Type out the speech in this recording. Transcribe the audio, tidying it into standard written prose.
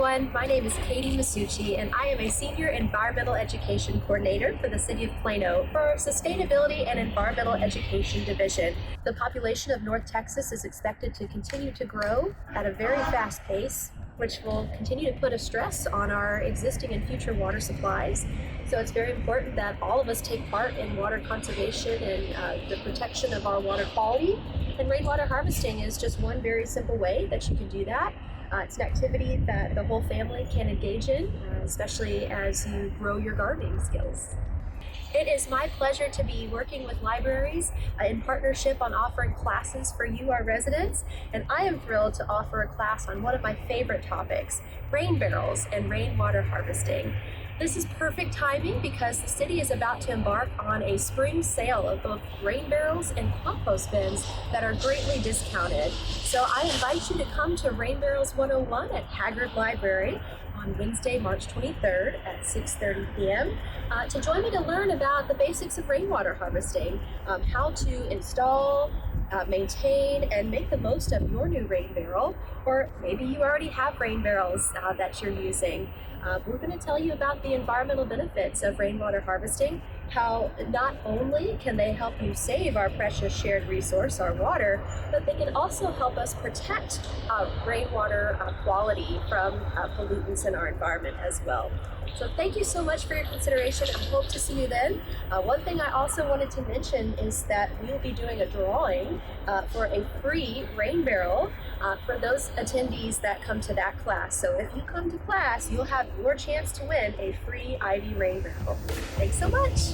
everyone. My name is Katie Masucci, and I am a Senior Environmental Education Coordinator for the City of Plano for our Sustainability and Environmental Education Division. The population of North Texas is expected to continue to grow at a very fast pace, which will continue to put a stress on our existing and future water supplies. So it's very important that all of us take part in water conservation and the protection of our water quality. And rainwater harvesting is just one very simple way that you can do that. It's an activity that the whole family can engage in, especially as you grow your gardening skills. It is my pleasure to be working with libraries in partnership on offering classes for you, our residents, and I am thrilled to offer a class on one of my favorite topics, rain barrels and rainwater harvesting. This is perfect timing because the city is about to embark on a spring sale of both rain barrels and compost bins that are greatly discounted. So I invite you to come to Rain Barrels 101 at Haggard Library on Wednesday, March 23rd at 6:30 p.m. To join me to learn about the basics of rainwater harvesting, how to install, maintain, and make the most of your new rain barrel, or maybe you already have rain barrels that you're using. We're going to tell you about the environmental benefits of rainwater harvesting, how not only can they help you save our precious shared resource, our water, but they can also help us protect rainwater quality from pollutants in our environment as well. So thank you so much for your consideration. I hope to see you then. One thing I also wanted to mention is that we will be doing a drawing for a free rain barrel for those attendees that come to that class. So if you come to class, you'll have your chance to win a free Ivy rain barrel. Thanks so much.